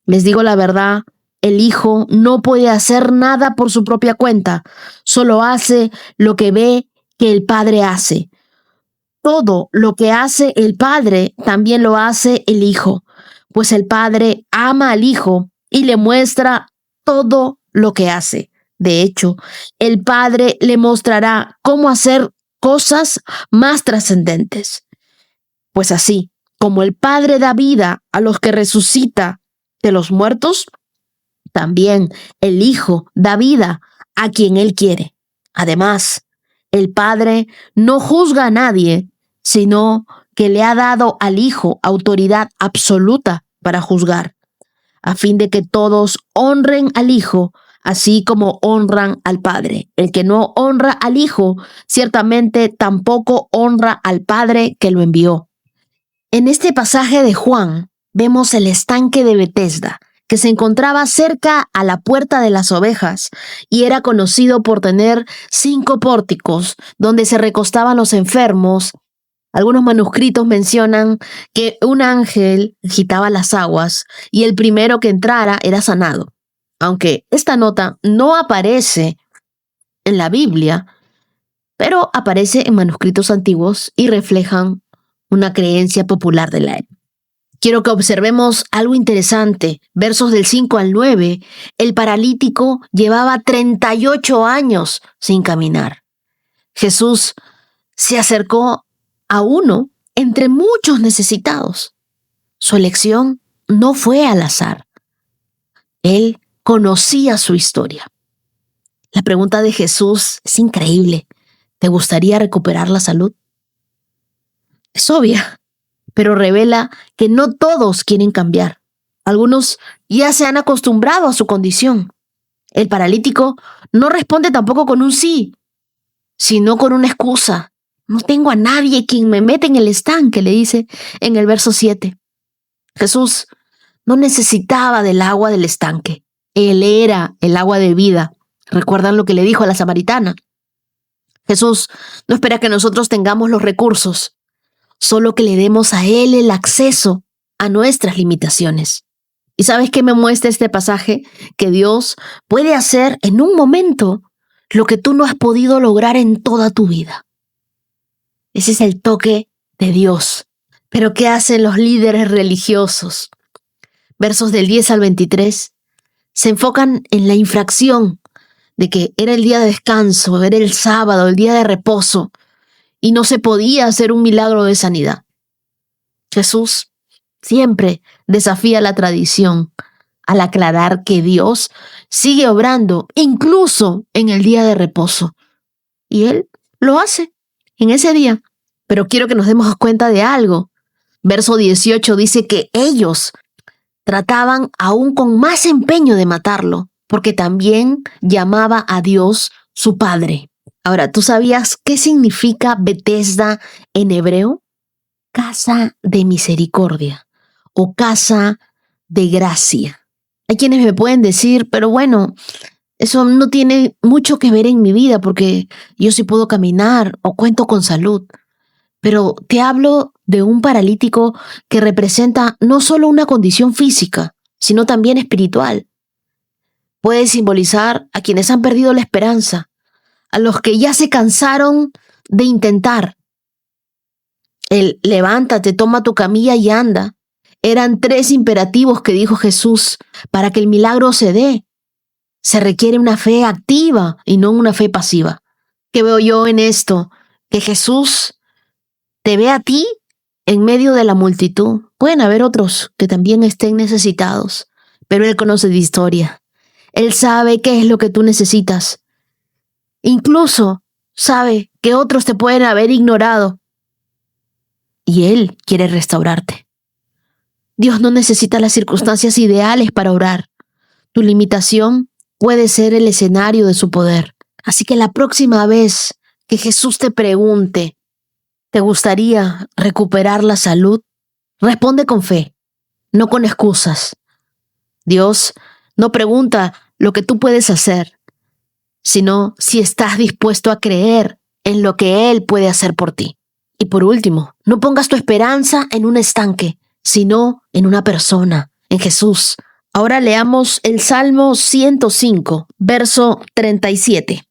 les digo la verdad, el Hijo no puede hacer nada por su propia cuenta, solo hace lo que ve que el Padre hace. Todo lo que hace el Padre también lo hace el Hijo, pues el Padre ama al Hijo y le muestra todo lo que hace. De hecho, el Padre le mostrará cómo hacer cosas más trascendentes. Pues así como el Padre da vida a los que resucita de los muertos, también el Hijo da vida a quien Él quiere. Además, el Padre no juzga a nadie, sino que le ha dado al Hijo autoridad absoluta para juzgar, a fin de que todos honren al Hijo, así como honran al Padre. El que no honra al Hijo, ciertamente tampoco honra al Padre que lo envió. En este pasaje de Juan, vemos el estanque de Betesda, que se encontraba cerca a la puerta de las ovejas y era conocido por tener 5 pórticos donde se recostaban los enfermos. Algunos manuscritos mencionan que un ángel agitaba las aguas y el primero que entrara era sanado. Aunque esta nota no aparece en la Biblia, pero aparece en manuscritos antiguos y reflejan una creencia popular de la época. Quiero que observemos algo interesante. Versos del 5 al 9, el paralítico llevaba 38 años sin caminar. Jesús se acercó a uno entre muchos necesitados. Su elección no fue al azar. Él conocía su historia. La pregunta de Jesús es increíble. ¿Te gustaría recuperar la salud? Es obvia, pero revela que no todos quieren cambiar. Algunos ya se han acostumbrado a su condición. El paralítico no responde tampoco con un sí, sino con una excusa. No tengo a nadie quien me meta en el estanque, le dice en el verso 7. Jesús no necesitaba del agua del estanque. Él era el agua de vida. ¿Recuerdan lo que le dijo a la samaritana? Jesús no espera que nosotros tengamos los recursos, solo que le demos a Él el acceso a nuestras limitaciones. ¿Y sabes qué me muestra este pasaje? Que Dios puede hacer en un momento lo que tú no has podido lograr en toda tu vida. Ese es el toque de Dios. Pero ¿qué hacen los líderes religiosos? Versos del 10 al 23 se enfocan en la infracción de que era el día de descanso, era el sábado, el día de reposo, y no se podía hacer un milagro de sanidad. Jesús siempre desafía la tradición al aclarar que Dios sigue obrando incluso en el día de reposo. Y Él lo hace en ese día. Pero quiero que nos demos cuenta de algo. Verso 18 dice que ellos trataban aún con más empeño de matarlo, porque también llamaba a Dios su Padre. Ahora, ¿tú sabías qué significa Betesda en hebreo? Casa de misericordia o casa de gracia. Hay quienes me pueden decir, pero bueno, eso no tiene mucho que ver en mi vida porque yo sí puedo caminar o cuento con salud. Pero te hablo de un paralítico que representa no solo una condición física, sino también espiritual. Puede simbolizar a quienes han perdido la esperanza, a los que ya se cansaron de intentar. El levántate, toma tu camilla y anda Eran 3 imperativos que dijo Jesús para que el milagro se dé. Se requiere una fe activa y no una fe pasiva. ¿Qué veo yo en esto? Que Jesús te ve a ti en medio de la multitud. Pueden haber otros que también estén necesitados, pero Él conoce de historia. Él sabe qué es lo que tú necesitas. Incluso sabe que otros te pueden haber ignorado. Y Él quiere restaurarte. Dios no necesita las circunstancias ideales para orar. Tu limitación puede ser el escenario de su poder. Así que la próxima vez que Jesús te pregunte, ¿te gustaría recuperar la salud? Responde con fe, no con excusas. Dios no pregunta lo que tú puedes hacer, sino si estás dispuesto a creer en lo que Él puede hacer por ti. Y por último, no pongas tu esperanza en un estanque, sino en una persona, en Jesús. Ahora leamos el Salmo 105, verso 37.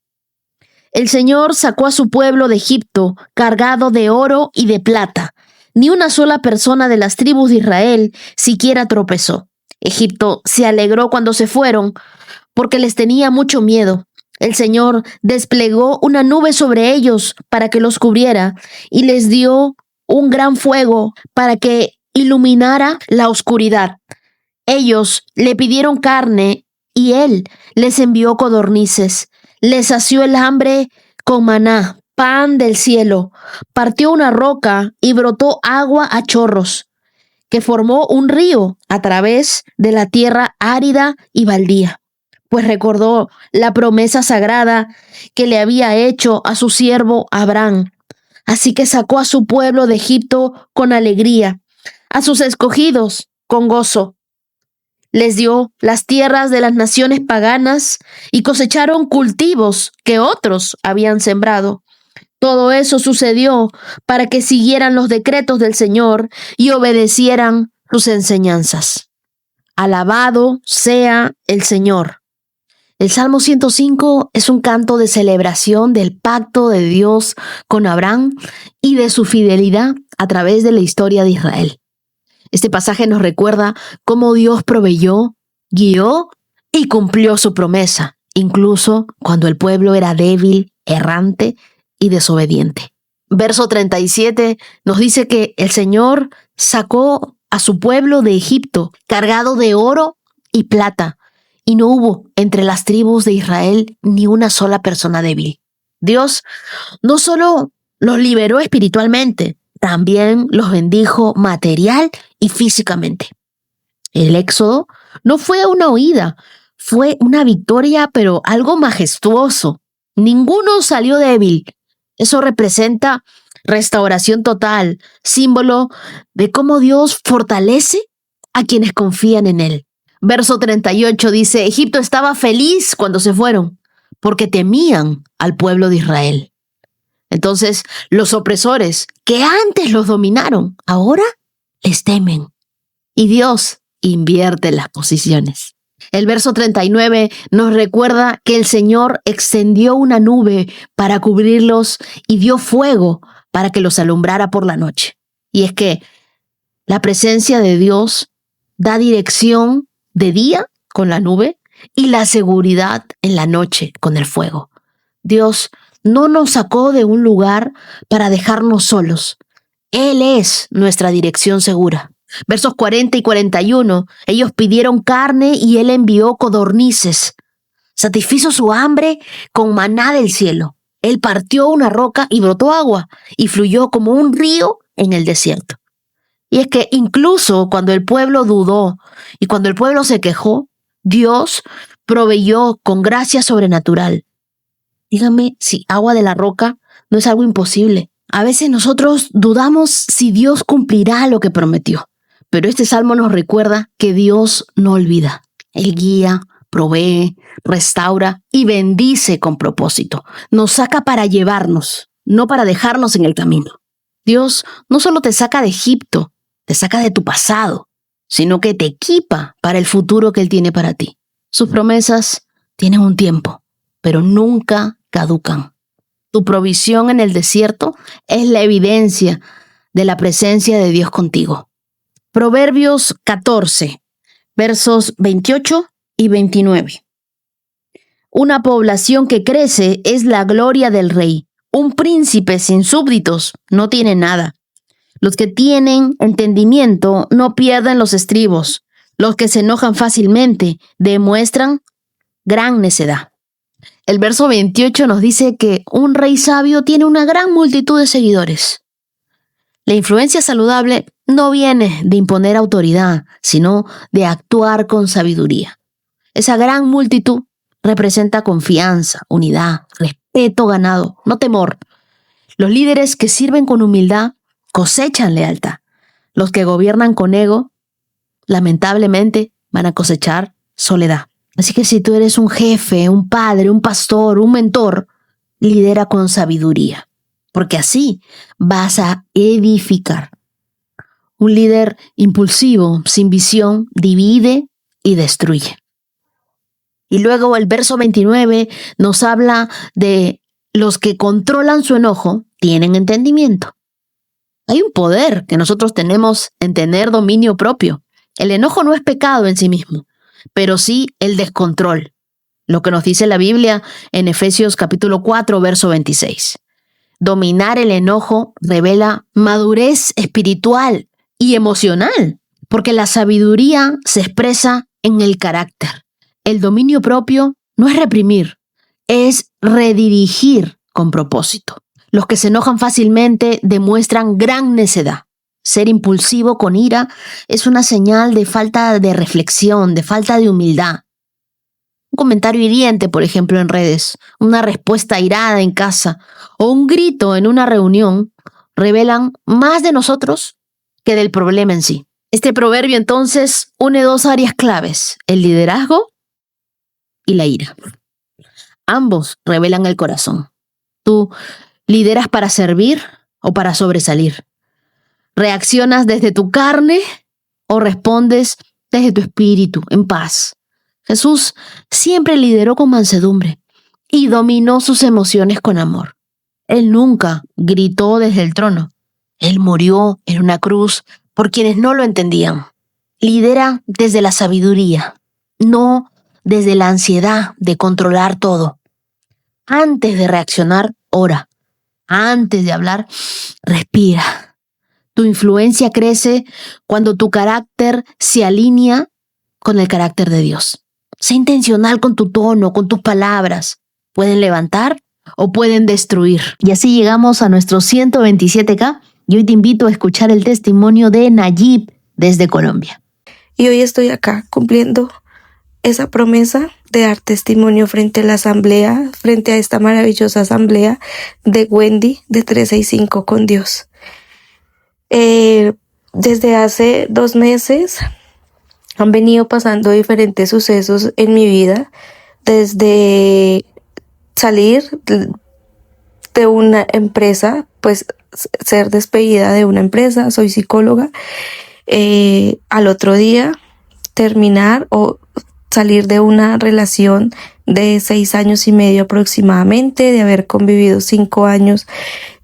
El Señor sacó a su pueblo de Egipto cargado de oro y de plata. Ni una sola persona de las tribus de Israel siquiera tropezó. Egipto se alegró cuando se fueron, porque les tenía mucho miedo. El Señor desplegó una nube sobre ellos para que los cubriera y les dio un gran fuego para que iluminara la oscuridad. Ellos le pidieron carne y Él les envió codornices. Les sació el hambre con maná, pan del cielo. Partió una roca y brotó agua a chorros, que formó un río a través de la tierra árida y baldía. Pues recordó la promesa sagrada que le había hecho a su siervo Abraham. Así que sacó a su pueblo de Egipto con alegría, a sus escogidos con gozo. Les dio las tierras de las naciones paganas y cosecharon cultivos que otros habían sembrado. Todo eso sucedió para que siguieran los decretos del Señor y obedecieran sus enseñanzas. Alabado sea el Señor. El Salmo 105 es un canto de celebración del pacto de Dios con Abraham y de su fidelidad a través de la historia de Israel. Este pasaje nos recuerda cómo Dios proveyó, guió y cumplió su promesa, incluso cuando el pueblo era débil, errante y desobediente. Verso 37 nos dice que el Señor sacó a su pueblo de Egipto cargado de oro y plata, y no hubo entre las tribus de Israel ni una sola persona débil. Dios no solo los liberó espiritualmente, también los bendijo material y físicamente. El éxodo no fue una huida, fue una victoria, pero algo majestuoso. Ninguno salió débil. Eso representa restauración total, símbolo de cómo Dios fortalece a quienes confían en Él. Verso 38 dice, Egipto estaba feliz cuando se fueron, porque temían al pueblo de Israel. Entonces, los opresores que antes los dominaron, ahora les temen. Y Dios invierte las posiciones. El verso 39 nos recuerda que el Señor extendió una nube para cubrirlos y dio fuego para que los alumbrara por la noche. Y es que la presencia de Dios da dirección de día con la nube y la seguridad en la noche con el fuego. Dios no nos sacó de un lugar para dejarnos solos. Él es nuestra dirección segura. Versos 40 y 41, ellos pidieron carne y Él envió codornices. Satisfizo su hambre con maná del cielo. Él partió una roca y brotó agua y fluyó como un río en el desierto. Y es que incluso cuando el pueblo dudó y cuando el pueblo se quejó, Dios proveyó con gracia sobrenatural. Dígame si agua de la roca no es algo imposible. A veces nosotros dudamos si Dios cumplirá lo que prometió. Pero este salmo nos recuerda que Dios no olvida. Él guía, provee, restaura y bendice con propósito. Nos saca para llevarnos, no para dejarnos en el camino. Dios no solo te saca de Egipto, te saca de tu pasado, sino que te equipa para el futuro que Él tiene para ti. Sus promesas tienen un tiempo, pero nunca caducan. Tu provisión en el desierto es la evidencia de la presencia de Dios contigo. Proverbios 14, versos 28 y 29. Una población que crece es la gloria del rey. Un príncipe sin súbditos no tiene nada. Los que tienen entendimiento no pierden los estribos. Los que se enojan fácilmente demuestran gran necedad. El verso 28 nos dice que un rey sabio tiene una gran multitud de seguidores. La influencia saludable no viene de imponer autoridad, sino de actuar con sabiduría. Esa gran multitud representa confianza, unidad, respeto ganado, no temor. Los líderes que sirven con humildad cosechan lealtad. Los que gobiernan con ego, lamentablemente, van a cosechar soledad. Así que si tú eres un jefe, un padre, un pastor, un mentor, lidera con sabiduría, porque así vas a edificar. Un líder impulsivo, sin visión, divide y destruye. Y luego el verso 29 nos habla de los que controlan su enojo, tienen entendimiento. Hay un poder que nosotros tenemos en tener dominio propio. El enojo no es pecado en sí mismo, pero sí el descontrol. Lo que nos dice la Biblia en Efesios capítulo 4, verso 26. Dominar el enojo revela madurez espiritual y emocional, porque la sabiduría se expresa en el carácter. El dominio propio no es reprimir, es redirigir con propósito. Los que se enojan fácilmente demuestran gran necedad. Ser impulsivo con ira es una señal de falta de reflexión, de falta de humildad. Un comentario hiriente, por ejemplo, en redes, una respuesta airada en casa o un grito en una reunión revelan más de nosotros que del problema en sí. Este proverbio entonces une dos áreas claves, el liderazgo y la ira. Ambos revelan el corazón. ¿Tú lideras para servir o para sobresalir? ¿Reaccionas desde tu carne o respondes desde tu espíritu, en paz? Jesús siempre lideró con mansedumbre y dominó sus emociones con amor. Él nunca gritó desde el trono. Él murió en una cruz por quienes no lo entendían. Lidera desde la sabiduría, no desde la ansiedad de controlar todo. Antes de reaccionar, ora. Antes de hablar, respira. Tu influencia crece cuando tu carácter se alinea con el carácter de Dios. Sé intencional con tu tono, con tus palabras. Pueden levantar o pueden destruir. Y así llegamos a nuestro 127K y hoy te invito a escuchar el testimonio de Nayib desde Colombia. Y hoy estoy acá cumpliendo esa promesa de dar testimonio frente a la asamblea, frente a esta maravillosa asamblea de Wendy de 365 con Dios. Desde hace 2 meses han venido pasando diferentes sucesos en mi vida, desde salir de una empresa, pues ser despedida de una empresa, soy psicóloga, al otro día terminar o salir de una relación de 6 años y medio aproximadamente, de haber convivido 5 años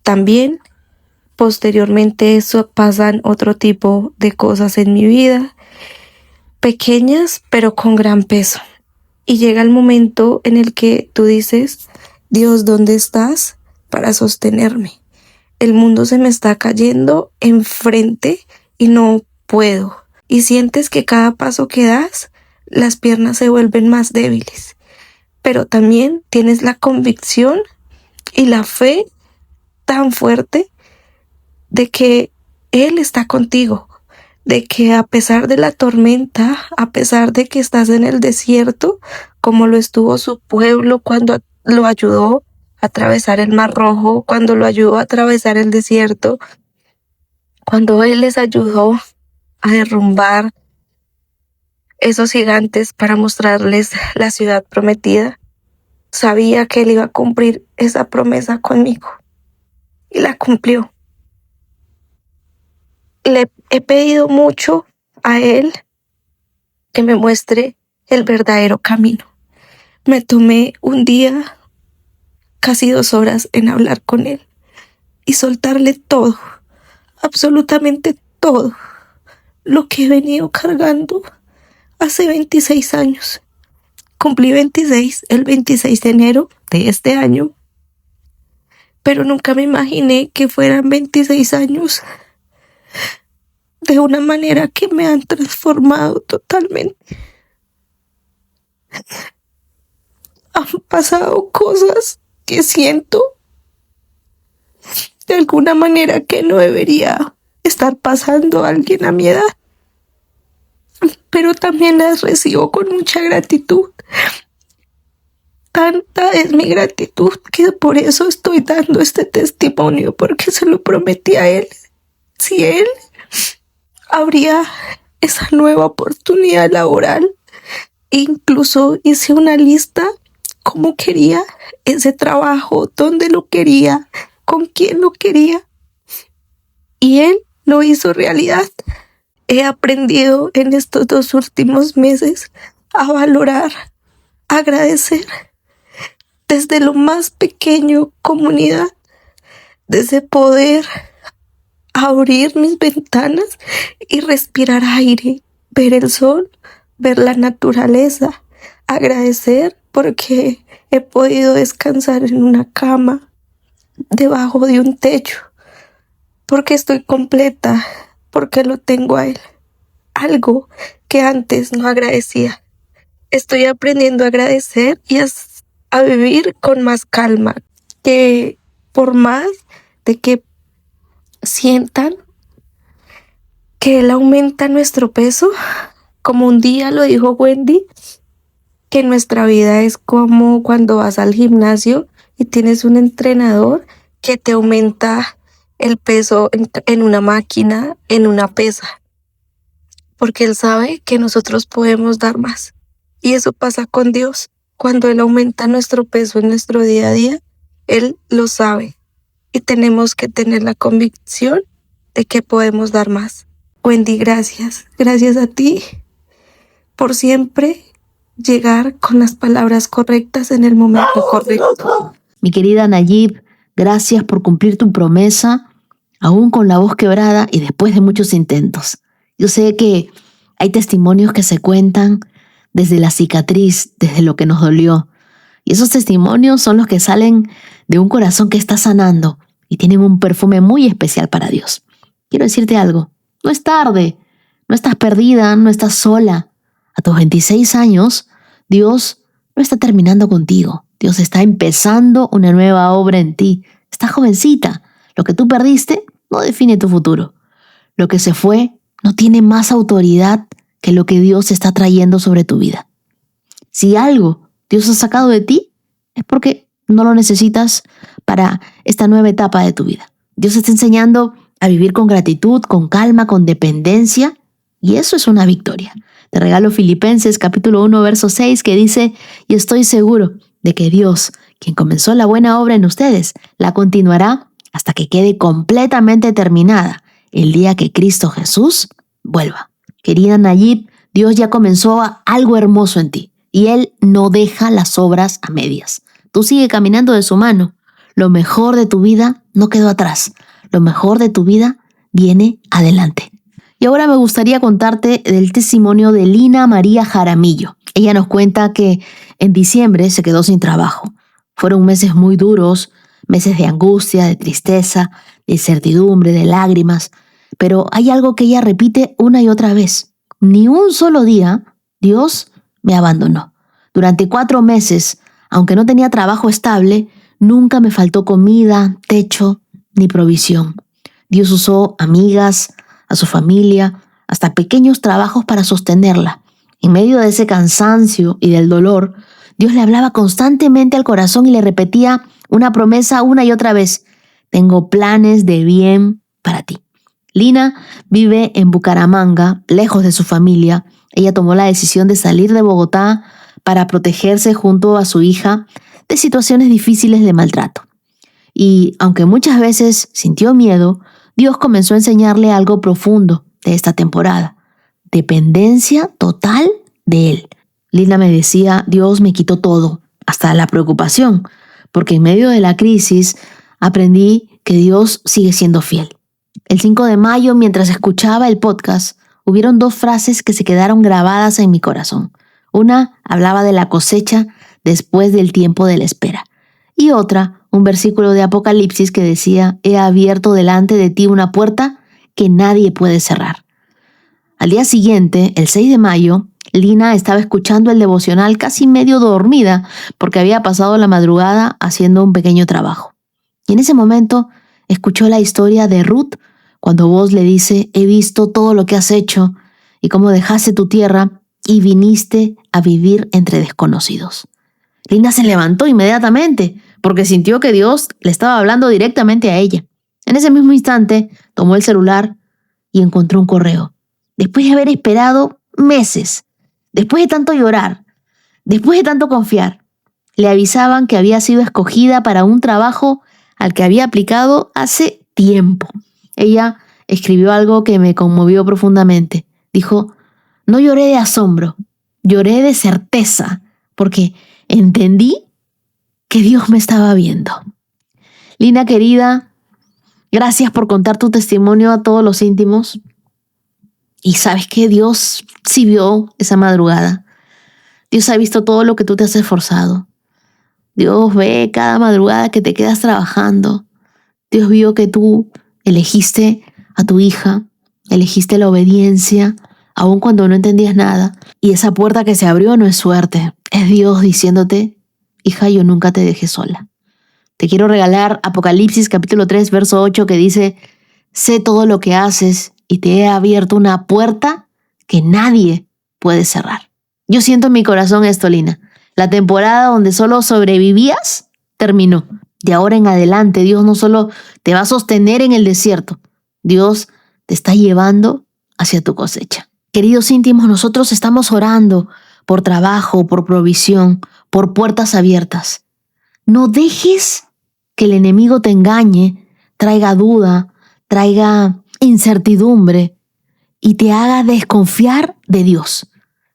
también. Posteriormente eso pasan otro tipo de cosas en mi vida, pequeñas pero con gran peso. Y llega el momento en el que tú dices, Dios, ¿dónde estás para sostenerme? El mundo se me está cayendo enfrente y no puedo. Y sientes que cada paso que das, las piernas se vuelven más débiles. Pero también tienes la convicción y la fe tan fuerte de que Él está contigo, de que a pesar de la tormenta, a pesar de que estás en el desierto, como lo estuvo su pueblo cuando lo ayudó a atravesar el Mar Rojo, cuando lo ayudó a atravesar el desierto, cuando Él les ayudó a derrumbar esos gigantes para mostrarles la ciudad prometida, sabía que Él iba a cumplir esa promesa conmigo y la cumplió. Le he pedido mucho a Él que me muestre el verdadero camino. Me tomé un día, casi 2 horas en hablar con Él y soltarle todo, absolutamente todo. lo que he venido cargando hace 26 años. Cumplí 26 el 26 de enero de este año, pero nunca me imaginé que fueran 26 años de una manera que me han transformado totalmente. Han pasado cosas que siento de alguna manera que no debería estar pasando a alguien a mi edad, pero también las recibo con mucha gratitud. Tanta es mi gratitud que por eso estoy dando este testimonio, porque se lo prometí a él. Si él habría esa nueva oportunidad laboral, incluso hice una lista cómo quería ese trabajo, dónde lo quería, con quién lo quería, y él lo hizo realidad. He aprendido en estos 2 últimos meses a valorar, a agradecer desde lo más pequeño, comunidad, desde poder abrir mis ventanas y respirar aire, ver el sol, ver la naturaleza, agradecer porque he podido descansar en una cama, debajo de un techo, porque estoy completa, porque lo tengo a él. Algo que antes no agradecía. Estoy aprendiendo a agradecer y a vivir con más calma, que por más de que sientan que él aumenta nuestro peso, como un día lo dijo Wendy, que nuestra vida es como cuando vas al gimnasio y tienes un entrenador que te aumenta el peso en una máquina, en una pesa, porque él sabe que nosotros podemos dar más. Y eso pasa con Dios. Cuando él aumenta nuestro peso en nuestro día a día, él lo sabe y tenemos que tener la convicción de que podemos dar más. Wendy, gracias. Gracias a ti por siempre llegar con las palabras correctas en el momento correcto. Mi querida Nayib, gracias por cumplir tu promesa, aún con la voz quebrada y después de muchos intentos. Yo sé que hay testimonios que se cuentan desde la cicatriz, desde lo que nos dolió. Y esos testimonios son los que salen de un corazón que está sanando y tienen un perfume muy especial para Dios. Quiero decirte algo, no es tarde, no estás perdida, no estás sola. A tus 26 años, Dios no está terminando contigo. Dios está empezando una nueva obra en ti. Estás jovencita. Lo que tú perdiste no define tu futuro. Lo que se fue no tiene más autoridad que lo que Dios está trayendo sobre tu vida. Si algo Dios ha sacado de ti, es porque no lo necesitas para esta nueva etapa de tu vida. Dios está enseñando a vivir con gratitud, con calma, con dependencia, y eso es una victoria. Te regalo Filipenses capítulo 1, verso 6, que dice: y estoy seguro de que Dios, quien comenzó la buena obra en ustedes, la continuará hasta que quede completamente terminada el día que Cristo Jesús vuelva. Querida Nayib, Dios ya comenzó algo hermoso en ti y Él no deja las obras a medias. Tú sigue caminando de su mano. Lo mejor de tu vida no quedó atrás. Lo mejor de tu vida viene adelante. Y ahora me gustaría contarte del testimonio de Lina María Jaramillo. Ella nos cuenta que en diciembre se quedó sin trabajo. Fueron meses muy duros, meses de angustia, de tristeza, de incertidumbre, de lágrimas. Pero hay algo que ella repite una y otra vez. Ni un solo día Dios me abandonó. Durante 4 meses, aunque no tenía trabajo estable, nunca me faltó comida, techo ni provisión. Dios usó amigas, a su familia, hasta pequeños trabajos para sostenerla. En medio de ese cansancio y del dolor, Dios le hablaba constantemente al corazón y le repetía una promesa una y otra vez: tengo planes de bien para ti. Lina vive en Bucaramanga, lejos de su familia. Ella tomó la decisión de salir de Bogotá para protegerse junto a su hija de situaciones difíciles de maltrato. Y aunque muchas veces sintió miedo, Dios comenzó a enseñarle algo profundo de esta temporada: dependencia total de Él. Lina me decía: Dios me quitó todo, hasta la preocupación, porque en medio de la crisis aprendí que Dios sigue siendo fiel. El 5 de mayo, mientras escuchaba el podcast, hubieron 2 frases que se quedaron grabadas en mi corazón. Una hablaba de la cosecha después del tiempo de la espera. Y otra, un versículo de Apocalipsis que decía: he abierto delante de ti una puerta que nadie puede cerrar. Al día siguiente, el 6 de mayo, Lina estaba escuchando el devocional casi medio dormida porque había pasado la madrugada haciendo un pequeño trabajo. Y en ese momento escuchó la historia de Ruth cuando Booz le dice: he visto todo lo que has hecho y cómo dejaste tu tierra y viniste a vivir entre desconocidos. Lina se levantó inmediatamente porque sintió que Dios le estaba hablando directamente a ella. En ese mismo instante tomó el celular y encontró un correo. Después de haber esperado meses, después de tanto llorar, después de tanto confiar, le avisaban que había sido escogida para un trabajo al que había aplicado hace tiempo. Ella escribió algo que me conmovió profundamente. Dijo: no lloré de asombro, lloré de certeza, porque entendí que Dios me estaba viendo. Lina querida, gracias por contar tu testimonio a todos los íntimos. Y sabes que Dios sí vio esa madrugada. Dios ha visto todo lo que tú te has esforzado. Dios ve cada madrugada que te quedas trabajando. Dios vio que tú elegiste a tu hija, elegiste la obediencia, aun cuando no entendías nada. Y esa puerta que se abrió no es suerte, es Dios diciéndote: hija, yo nunca te dejé sola. Te quiero regalar Apocalipsis capítulo 3, verso 8, que dice: sé todo lo que haces y te he abierto una puerta que nadie puede cerrar. Yo siento en mi corazón esto, Lina. La temporada donde solo sobrevivías terminó. De ahora en adelante, Dios no solo te va a sostener en el desierto, Dios te está llevando hacia tu cosecha. Queridos íntimos, nosotros estamos orando por trabajo, por provisión, por puertas abiertas. No dejes que el enemigo te engañe, traiga duda, traiga incertidumbre y te haga desconfiar de Dios.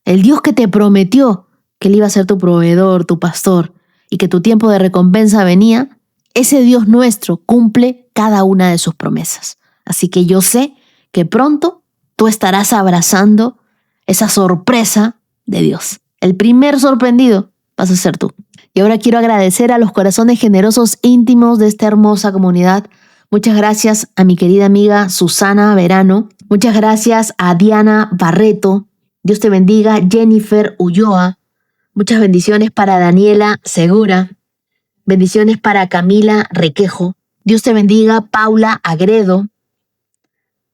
El Dios que te prometió que Él iba a ser tu proveedor, tu pastor, y que tu tiempo de recompensa venía, ese Dios nuestro cumple cada una de sus promesas. Así que yo sé que pronto tú estarás abrazando esa sorpresa de Dios. El primer sorprendido vas a ser tú. Y ahora quiero agradecer a los corazones generosos íntimos de esta hermosa comunidad. Muchas gracias a mi querida amiga Susana Verano. Muchas gracias a Diana Barreto. Dios te bendiga. Jennifer Ulloa. Muchas bendiciones para Daniela Segura. Bendiciones para Camila Requejo. Dios te bendiga Paula Agredo.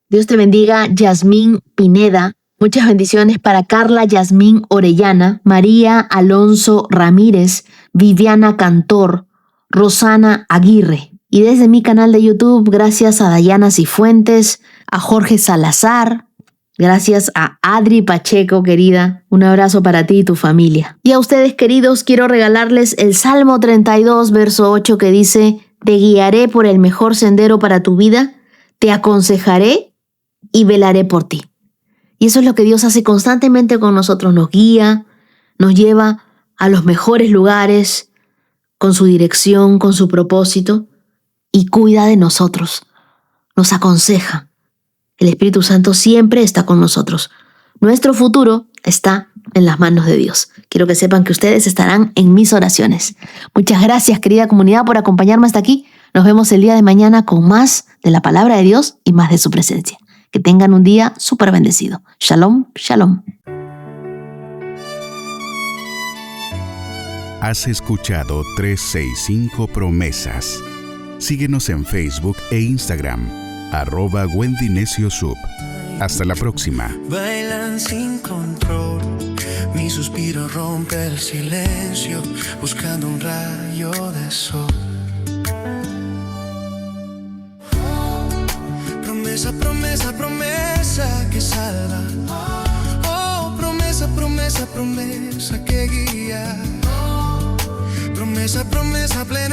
Dios te bendiga Yasmín Pineda. Muchas bendiciones para Carla Yasmín Orellana, María Alonso Ramírez, Viviana Cantor, Rosana Aguirre. Y desde mi canal de YouTube, gracias a Dayana Cifuentes, a Jorge Salazar, gracias a Adri Pacheco, querida. Un abrazo para ti y tu familia. Y a ustedes, queridos, quiero regalarles el Salmo 32, verso 8, que dice: te guiaré por el mejor sendero para tu vida, te aconsejaré y velaré por ti. Y eso es lo que Dios hace constantemente con nosotros. Nos guía, nos lleva a los mejores lugares, con su dirección, con su propósito, y cuida de nosotros. Nos aconseja. El Espíritu Santo siempre está con nosotros. Nuestro futuro está en las manos de Dios. Quiero que sepan que ustedes estarán en mis oraciones. Muchas gracias, querida comunidad, por acompañarme hasta aquí. Nos vemos el día de mañana con más de la palabra de Dios y más de su presencia. Que tengan un día súper bendecido. Shalom, shalom. Has escuchado 365 Promesas. Síguenos en Facebook e Instagram, @Wendy Necio Sub. Hasta la próxima. Bailan sin control, mi suspiro rompe el silencio, buscando un rayo de sol. Promesa, promesa, promesa que salva. Oh, promesa, promesa, promesa que guía. Promesa, promesa plena